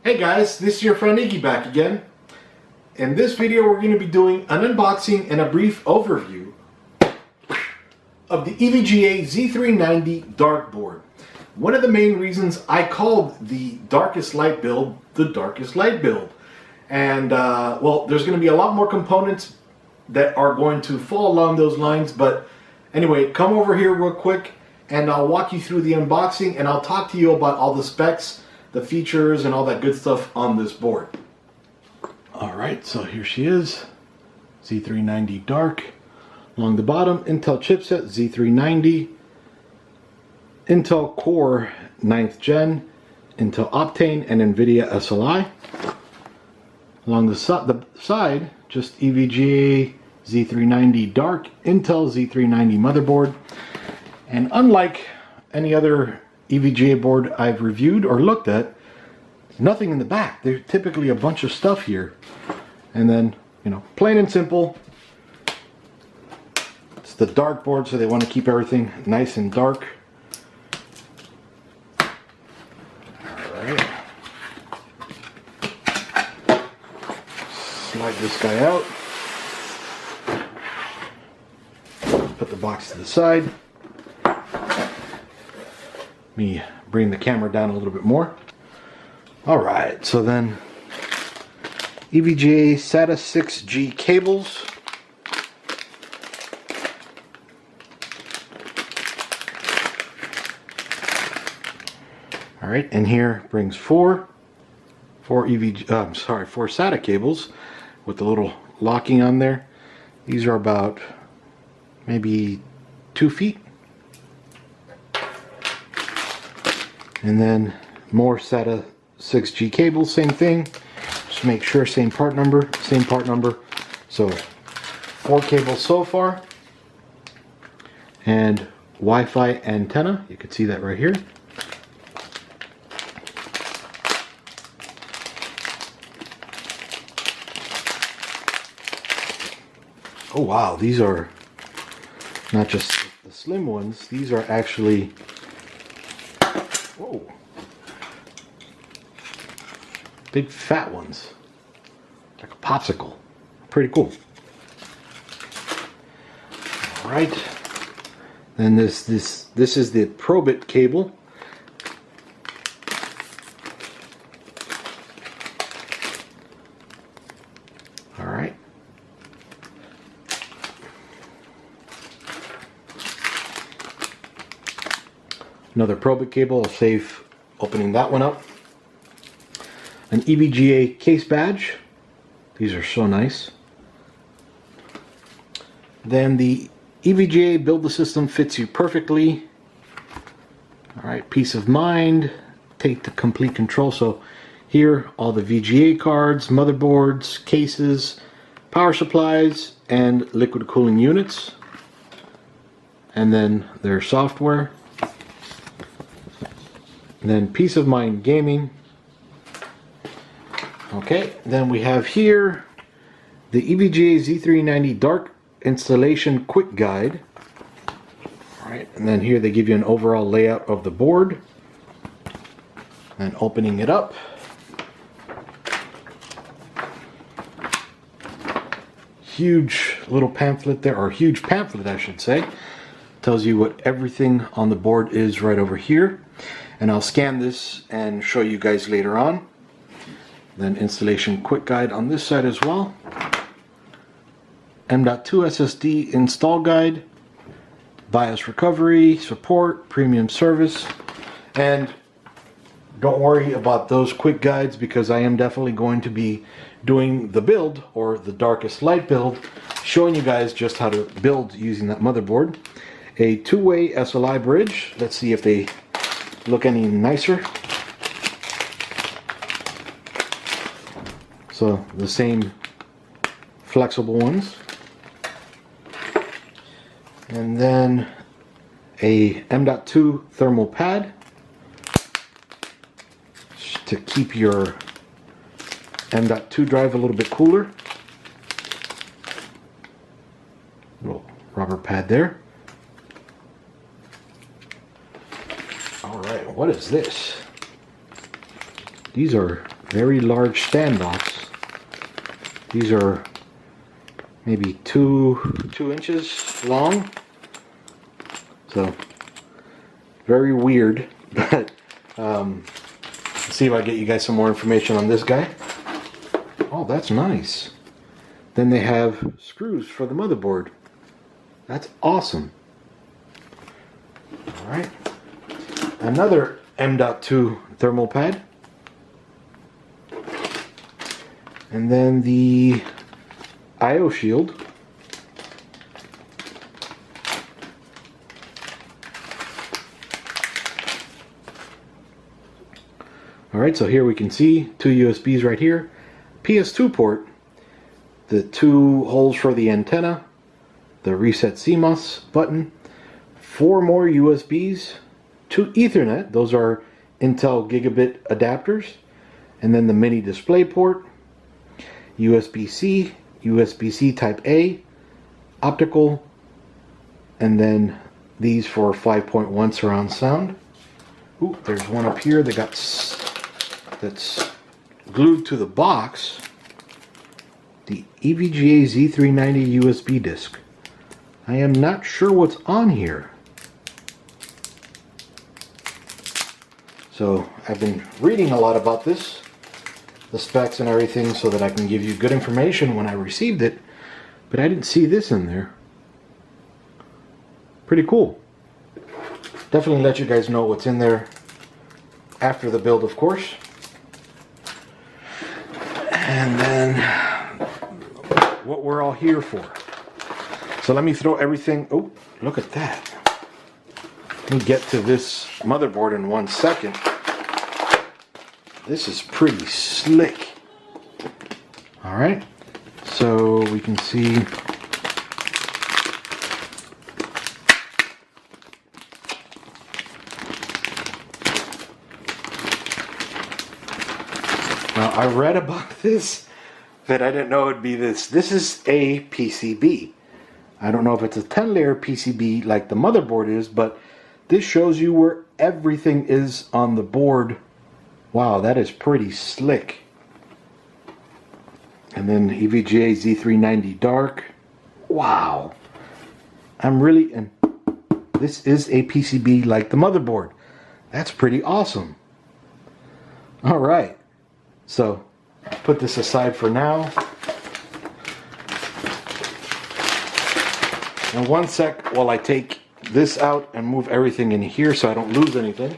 Hey guys, this is your friend Iggy back again. In this video we're going to be doing an unboxing and a brief overview of the EVGA Z390 Dark Board. One of the main reasons I called the darkest light build the darkest light build. And well, there's going to be a lot more components that are going to fall along those lines, but anyway, come over here real quick and I'll walk you through the unboxing and I'll talk to you about all the specs, the features, and all that good stuff on this board. Alright, so here she is, Z390 Dark. Along the bottom, Intel chipset Z390, Intel Core 9th Gen, Intel Optane, and NVIDIA SLI. Along the side, just EVGA Z390 Dark, Intel Z390 motherboard. And unlike any other EVGA board I've reviewed or looked at, nothing in the back. There's typically a bunch of stuff here. And then, you know, plain and simple, it's the dark board, so they want to keep everything nice and dark. Alright. Slide this guy out. Put the box to the side. Let me bring the camera down a little bit more. Alright, so then EVGA SATA 6G cables. Alright, and here brings four SATA cables with the little locking on there. These are about maybe 2 feet. And then more SATA 6G cables, same thing. Just make sure same part number. So 4 cables so far. And Wi-Fi antenna. You can see that right here. Oh wow, these are not just the slim ones. These are actually, whoa, big fat ones, like a popsicle. Pretty cool. All right, then this is the Probit cable. All right. Another Probit cable. I'll save opening that one up. An EVGA case badge. These are so nice. Then the EVGA build the system fits you perfectly. Alright, peace of mind. Take the complete control. So here, all the VGA cards, motherboards, cases, power supplies, and liquid cooling units. And then their software. And then peace of mind gaming. Okay, then we have here the EVGA Z390 Dark Installation Quick Guide. Alright, and then here they give you an overall layout of the board. And opening it up. Huge little pamphlet there, or huge pamphlet I should say. Tells you what everything on the board is right over here. And I'll scan this and show you guys later on. Then installation quick guide on this side as well. M.2 SSD install guide. BIOS recovery, support, premium service. And don't worry about those quick guides because I am definitely going to be doing the build, or the darkest light build, showing you guys just how to build using that motherboard. A two-way SLI bridge. Let's see if they look any nicer. So the same flexible ones. And then a M.2 thermal pad to keep your M.2 drive a little bit cooler. Little rubber pad there. Alright, what is this? These are very large standoffs. These are maybe two inches long. So very weird, but let's see if I get you guys some more information on this guy. Oh, that's nice. Then they have screws for the motherboard. That's awesome. All right, another M.2 thermal pad, and then the I/O shield. Alright, so here we can see two USBs right here, PS2 port, the two holes for the antenna, the reset CMOS button, 4 more USBs, 2 Ethernet, those are Intel gigabit adapters, and then the mini display port, USB-C, USB-C Type A, optical, and then these for 5.1 surround sound. Ooh, there's one up here that's glued to the box. The EVGA Z390 USB disc. I am not sure what's on here. So I've been reading a lot about this, the specs and everything, so that I can give you good information when I received it, but I didn't see this in there. Pretty cool. Definitely let you guys know what's in there after the build, of course. And then what we're all here for. So let me throw everything. Oh, look at that. Let me get to this motherboard in 1 second. This is pretty slick. All right, so we can see now. I read about this, but I didn't know it'd be this. This is a PCB. I don't know if it's a 10-layer PCB like the motherboard is, but this shows you where everything is on the board. Wow, that is pretty slick. And then EVGA Z390 Dark. Wow. And this is a PCB like the motherboard. That's pretty awesome. All right. So, put this aside for now. In 1 sec while I take this out and move everything in here so I don't lose anything.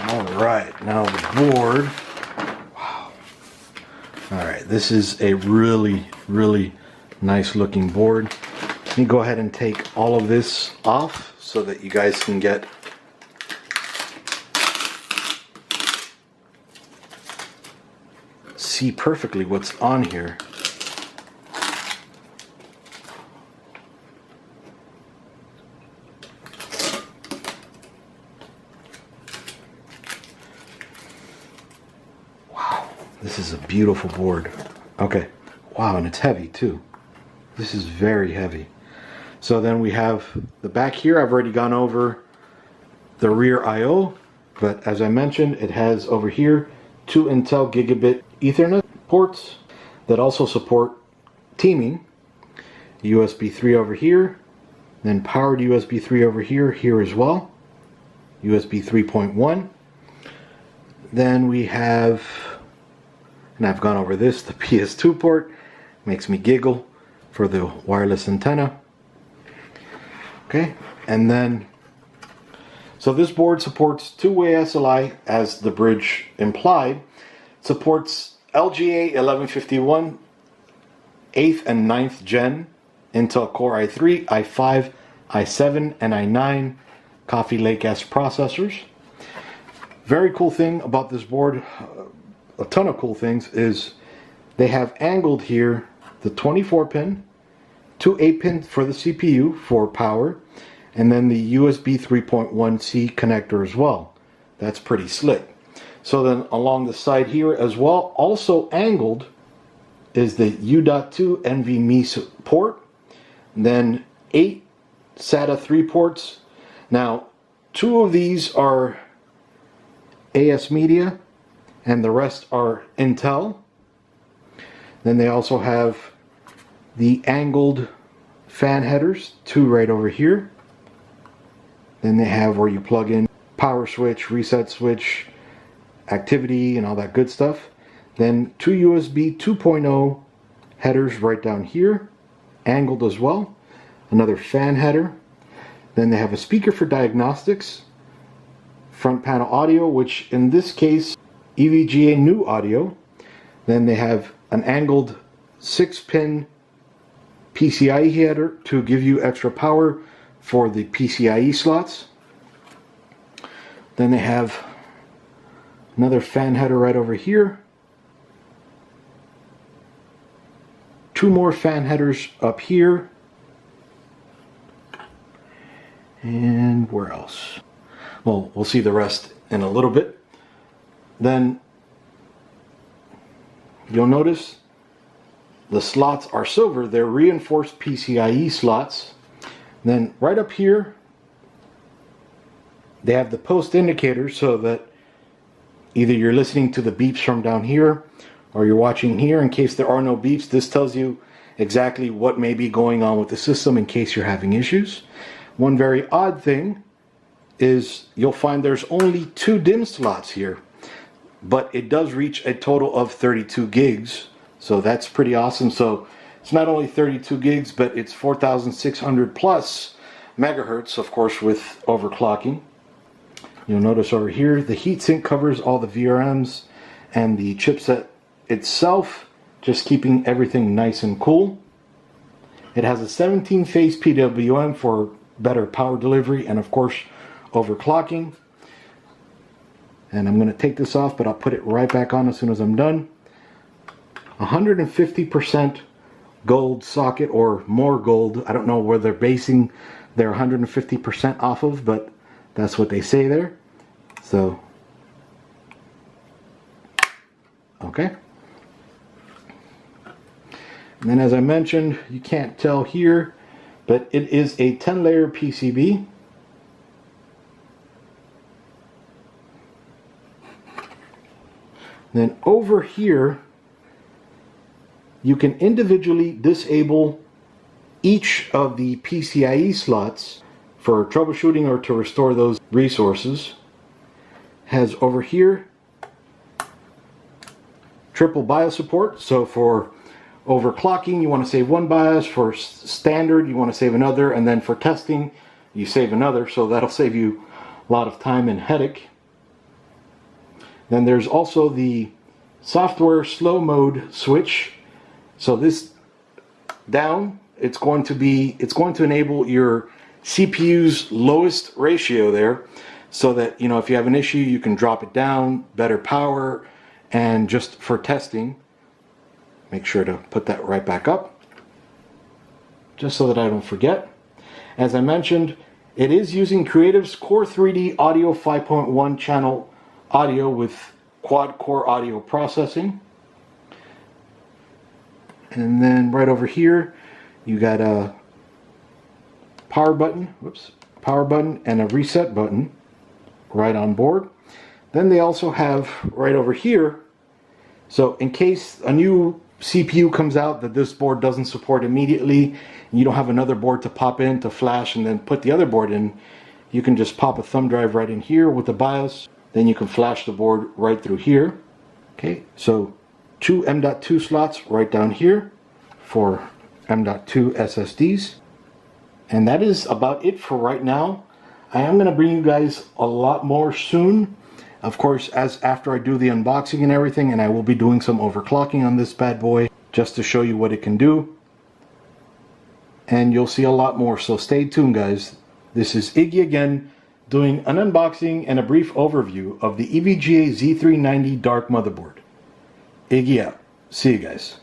Alright, now the board. Wow. Alright, this is a really, really nice looking board. Let me go ahead and take all of this off so that you guys can see perfectly what's on here. Wow, this is a beautiful board. Okay, wow, and it's heavy too. This is very heavy. So then we have the back here. I've already gone over the rear I/O, but as I mentioned, it has over here 2 Intel gigabit Ethernet ports that also support teaming. USB 3 over here, then powered USB 3 over here as well. USB 3.1. Then we have, and I've gone over this, the PS2 port. Makes me giggle for the wireless antenna. Okay, and then, so this board supports two-way SLI, as the bridge implied. It supports LGA 1151, 8th and 9th gen, Intel Core i3, i5, i7, and i9 Coffee Lake-S processors. Very cool thing about this board, a ton of cool things, is they have angled here the 24-pin, 2 8-pin for the CPU for power, and then the USB 3.1C connector as well. That's pretty slick. So then along the side here as well, also angled, is the U.2 NVMe port, then 8 SATA 3 ports. Now, 2 of these are AS Media, and the rest are Intel. Then they also have the angled fan headers, 2 right over here. Then they have where you plug in power switch, reset switch, activity, and all that good stuff. Then 2 USB 2.0 headers right down here, angled as well. Another fan header. Then they have a speaker for diagnostics, front panel audio, which in this case EVGA new audio. Then they have an angled 6-pin PCIe header to give you extra power for the PCIe slots. Then they have another fan header right over here. 2 more fan headers up here. And where else? Well, we'll see the rest in a little bit. Then you'll notice the slots are silver. They're reinforced PCIe slots. Then right up here, they have the post indicators so that either you're listening to the beeps from down here or you're watching here. In case there are no beeps, this tells you exactly what may be going on with the system in case you're having issues. One very odd thing is you'll find there's only 2 DIMM slots here, but it does reach a total of 32 gigs, so that's pretty awesome. So it's not only 32 gigs, but it's 4,600 plus megahertz, of course, with overclocking. You'll notice over here the heatsink covers all the VRMs and the chipset itself, just keeping everything nice and cool. It has a 17-phase PWM for better power delivery and of course overclocking. And I'm going to take this off, but I'll put it right back on as soon as I'm done. 150% gold socket, or more gold. I don't know where they're basing their 150% off of, but that's what they say there. So okay. And then, as I mentioned, you can't tell here, but it is a 10-layer PCB. Then over here, you can individually disable each of the PCIe slots for troubleshooting or to restore those resources. Has over here triple BIOS support, so for overclocking you want to save one BIOS, for standard you want to save another, and then for testing you save another, so that'll save you a lot of time and headache. Then there's also the software slow mode switch. So this down, it's going to enable your CPU's lowest ratio there, so that, you know, if you have an issue you can drop it down, better power, and just for testing. Make sure to put that right back up, just so that I don't forget. As I mentioned, it is using Creative's Core 3D Audio 5.1 channel audio with quad-core audio processing. And then right over here, you got a power button, and a reset button right on board. Then they also have right over here, so in case a new CPU comes out that this board doesn't support immediately, and you don't have another board to pop in to flash and then put the other board in, you can just pop a thumb drive right in here with the BIOS. Then you can flash the board right through here. Okay, so 2 M.2 slots right down here for M.2 SSDs. And that is about it for right now. I am going to bring you guys a lot more soon. Of course, after I do the unboxing and everything, and I will be doing some overclocking on this bad boy just to show you what it can do. And you'll see a lot more, so stay tuned, guys. This is Iggy again, doing an unboxing and a brief overview of the EVGA Z390 Dark Motherboard. Iggy out. See you guys.